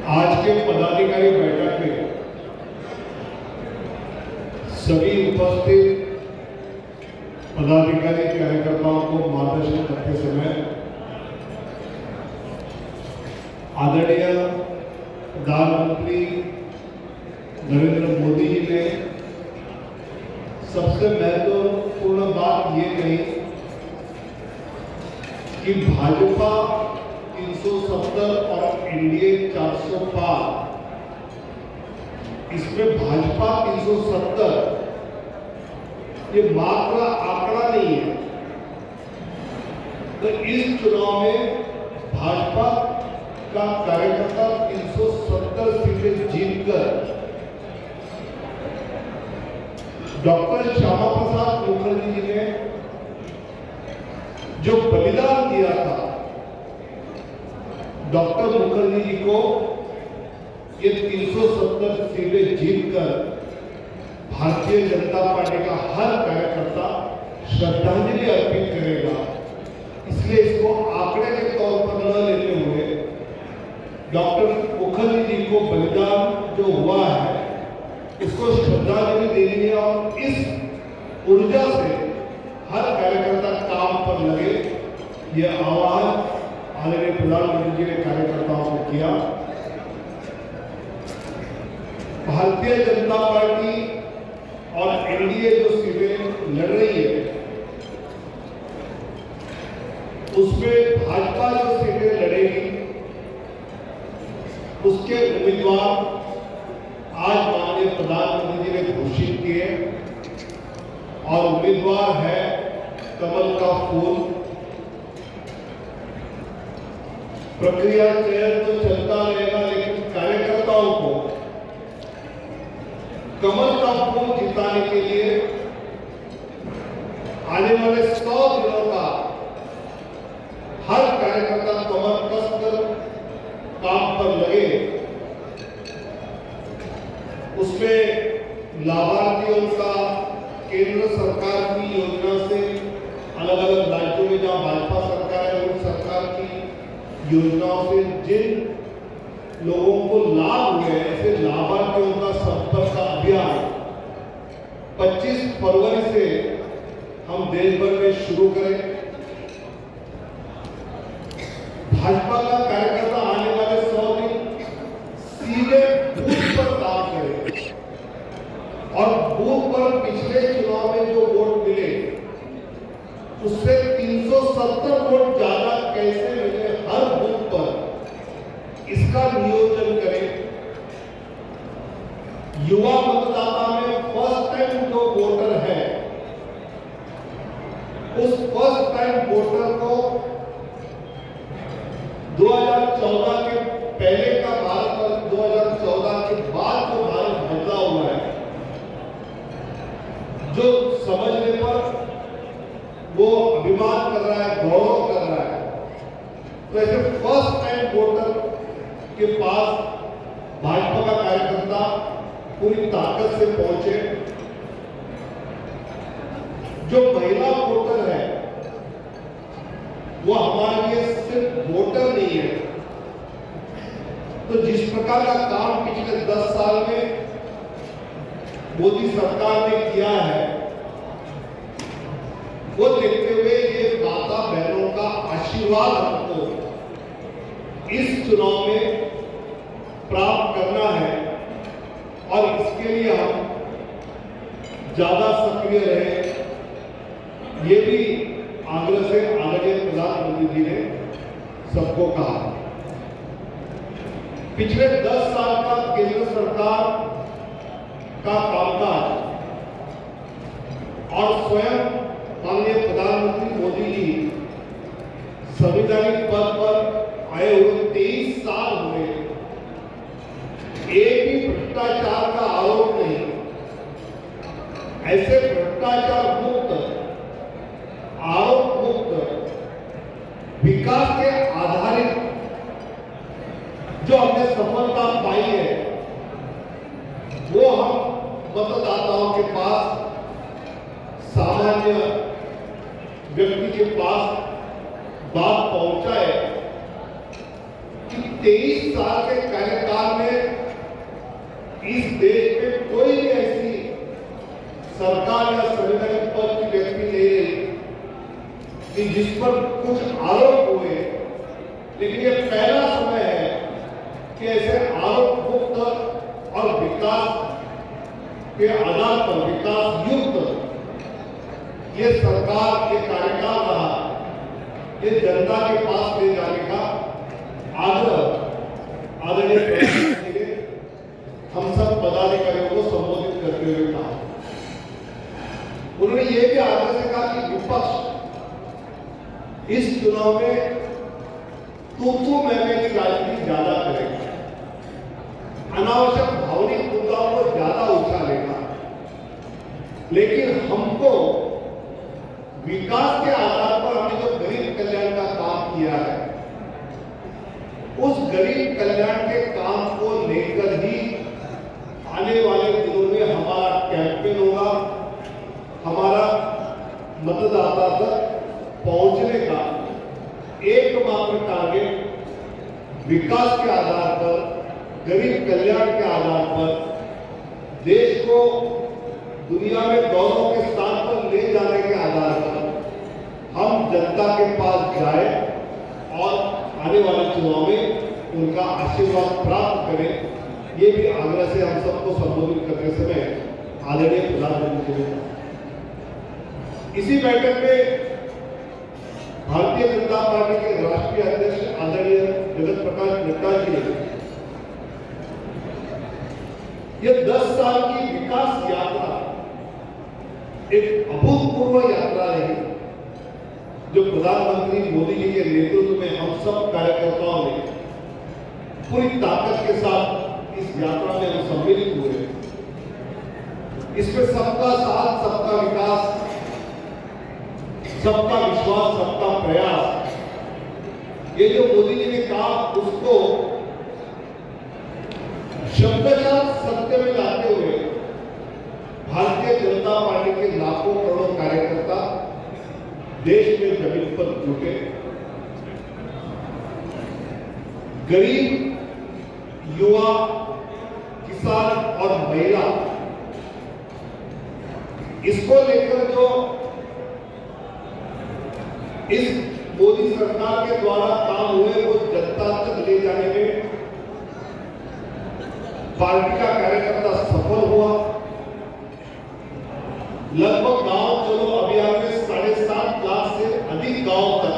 आज के पदाधिकारी बैठक में सभी उपस्थित पदाधिकारी कार्यकर्ताओं को मार्गदर्शन करते समय आदरणीय प्रधानमंत्री नरेंद्र मोदी जी ने सबसे महत्वपूर्ण बात ये कही कि भाजपा 370 और एनडीए 400 पार। इसमें भाजपा 370 ये मात्र आंकड़ा नहीं है। तो इस चुनाव में भाजपा का कार्यकर्ता 370 सीटें जीतकर डॉक्टर श्यामा प्रसाद मुखर्जी जी ने जो बलिदान दिया था, डॉक्टर मुखर्जी जी को ये 370 सीटें जीतकर भारतीय जनता पार्टी का हर कार्यकर्ता श्रद्धांजलि अर्पित करेगा। इसलिए इसको आंकड़े के तौर पर न लेते हुए डॉक्टर मुखर्जी जी को बलिदान जो हुआ है इसको श्रद्धांजलि देनी है और इस ऊर्जा से हर कार्यकर्ता काम पर लगे। यह आह्वान आदरणीय प्रधानमंत्री जी ने कार्यकर्ताओं को किया। भारतीय जनता पार्टी और एनडीए जो सीटें लड़ रही है उसमें भाजपा जो सीटें लड़ेगी उसके उम्मीदवार आज माननीय प्रधानमंत्री जी ने घोषित किए और उम्मीदवार है कमल का फूल। प्रक्रिया चयन तो चलता रहेगा, लेकिन कार्यकर्ताओं को कमल का फूल जिताने के लिए आने वाले 100 दिनों का हर कार्यकर्ता कमर कसकर काम पर लगे। उसमें लाभार्थियों का केंद्र सरकार की योजना से अलग अलग राज्यों में जहां भाजपा सरकार है उन सरकार की योजनाओं से जिन लोगों को लाभ हुए ऐसे लाभार्थियों का संपर्क का अभियान 25 फरवरी से हम देश भर में शुरू करें। भाजपा का कार्यकर्ता आने वाले 100 दिन सीधे बूथ पर काम करे और बूथ पर पिछले चुनाव में जो वोट मिले उससे 370 वोट ज्यादा कैसे मिले हर बूथ पर इसका नियोजन करें। युवा मतदाता में फर्स्ट टाइम जो वोटर है उस फर्स्ट टाइम वोटर को 2014 के पहले का भारत और 2014 के बाद जो भारत बदला हुआ है जो समझने पर वो अभिमान कर रहा है, गौरव कर रहा है। तो ऐसे फर्स्ट टाइम वोटर के पास भाजपा का कार्यकर्ता पूरी ताकत से पहुंचे। जो महिला वोटर है वो हमारे लिए सिर्फ वोटर नहीं है। तो जिस प्रकार का काम पिछले 10 साल में मोदी सरकार ने किया है वो देखते हुए ये माता बहनों का आशीर्वाद हमको इस चुनाव में प्राप्त करना है और इसके लिए हम ज्यादा सक्रिय रहे। ये भी आग्रह से आदरणीय प्रधानमंत्री जी ने सबको कहा। पिछले 10 साल का केंद्र सरकार का कामकाज और स्वयं माननीय प्रधानमंत्री मोदी जी संवैधानिक पद पर आए हुए 23 साल हुए, एक भी भ्रष्टाचार का आरोप नहीं। ऐसे भ्रष्टाचार मुक्त, आरोप मुक्त, विकास के आधारित जो हमने सफलता पाई है वो हम मतदाताओं के पास, सामान्य व्यक्ति के पास बात पहुंचाए कि 23 साल के कार्यकाल कुछ आरोप हुए, लेकिन ये पहला समय है कि ऐसे आरोप मुक्त और विकास के आधार पर विकास युक्त ये सरकार, ये कार्यकाल रहा, ये जनता के पास ले जाने का आग्रह आदरणीय प्रधानमंत्री ने हम सब पदाधिकारियों को संबोधित करते हुए कहा। उन्होंने ये भी आग्रह से कहा कि विपक्ष इस चुनाव में तू मैं की राजनीति ज्यादा करेगा, अनावश्यक भावनिक मुद्दाओं को ज्यादा उछालेगा, लेकिन हमको विकास के आधार पर हमने जो गरीब कल्याण का काम किया है, उस गरीब कल्याण के काम को लेकर ही आने वाले दिनों में हमारा कैंपेन होगा, हमारा मतदाता तक पहुंचने का एकमात्र टारगेट विकास के आधार पर, गरीब कल्याण के आधार पर देश को दुनिया में गौरव के स्थान पर ले जाने के आधार पर हम जनता के पास जाए और आने वाले चुनाव में उनका आशीर्वाद प्राप्त करें। ये भी आग्रह से हम सबको संबोधित करते समय आदरणीय प्रधानमंत्री ने कहा। इसी बैठक में भारतीय जनता पार्टी के राष्ट्रीय अध्यक्ष आदरणीय जगत प्रकाश नड्डा जी ने यह 10 साल की विकास यात्रा एक अभूतपूर्व यात्रा रही, जो प्रधानमंत्री मोदी जी के नेतृत्व में हम सब कार्यकर्ताओं ने पूरी ताकत के साथ इस यात्रा में हम सम्मिलित हुए। इसमें सबका साथ, सबका विकास, सबका विश्वास, सबका प्रयास, ये जो मोदी जी ने कहा उसको शब्दशः सत्य में लाते हुए भारतीय जनता पार्टी के लाखों करोड़ों कार्यकर्ता देश में जमीन पर जुटे। गरीब, युवा, किसान और महिला, इसको लेकर जो इस मोदी सरकार के द्वारा काम हुए वो जनता तक ले जाने में पार्टी का कार्यकर्ता सफल हुआ। लगभग गांव चलो अभियान में 7.5 लाख से अधिक गांव तक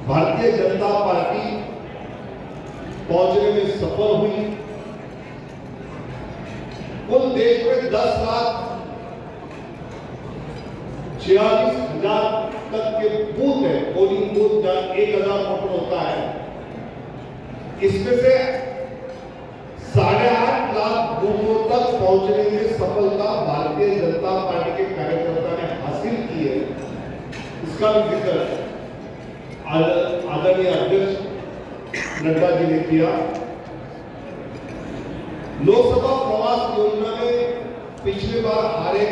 भारतीय जनता पार्टी पहुंचने में सफल हुई। कुल देश में 10,46,000 तक के बूथ है, पोलिंग बूथ, जहां 1,000 वोटर होता है। इसमें से 8.5 लाख बूथों तक पहुंचने में सफलता भारतीय जनता पार्टी के कार्यकर्ता ने हासिल की है। इसका भी जिक्र आदरणीय अध्यक्ष नड्डा जी ने किया। लोकसभा प्रवास योजना में पिछले बार हारे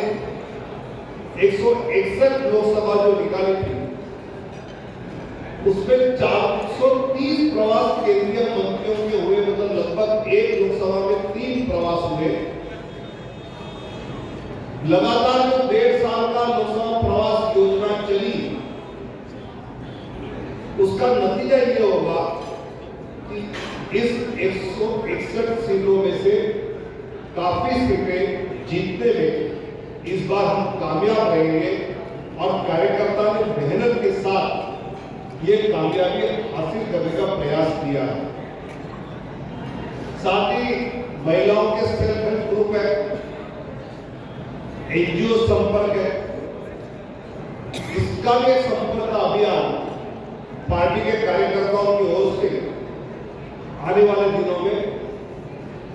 161 लोकसभा जो निकाली थी, उसमें 430 प्रवास केंद्रीय मंत्रियों के हुए, मतलब लगभग एक लोकसभा में 3 प्रवास हुए। लगातार जो 1.5 साल का लोकसभा प्रवास योजना चली, उसका नतीजा ये होगा कि इस 161 सीटों में से काफी सीटें जीतने में इस बार हम कामयाब रहेंगे और कार्यकर्ता ने मेहनत के साथ ये कामयाबी हासिल करने का प्रयास किया है। साथ ही महिलाओं के सेल्फ हेल्प ग्रुप है, एनजीओ संपर्क है, इसका भी संपर्क अभियान पार्टी के कार्यकर्ताओं की ओर से आने वाले दिनों में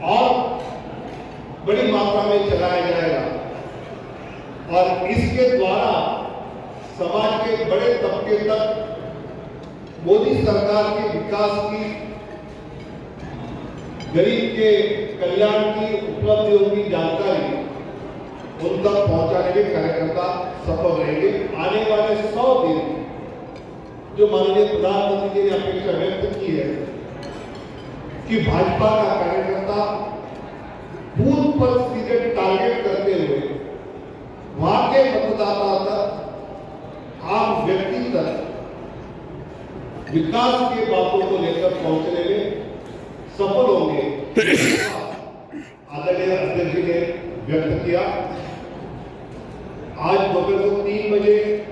और बड़ी मात्रा में चलाया जाएगा और इसके द्वारा समाज के बड़े तबके तक मोदी सरकार के विकास की, गरीब के कल्याण की उपलब्धियों की जानकारी उन तक पहुंचाने के कार्यकर्ता सफल रहेंगे। आने वाले 100 दिन जो माननीय प्रधानमंत्री जी ने अपेक्षा व्यक्त की है कि भाजपा का कार्यकर्ता बूथ पर सीधे टारगेट करते हुए वहां के मतदाता तक, आम व्यक्ति विकास की बातों को लेकर पहुंचने में सफल होंगे, आदरणीय अध्यक्ष जी ने व्यक्त किया। आज दोपहर को 3 बजे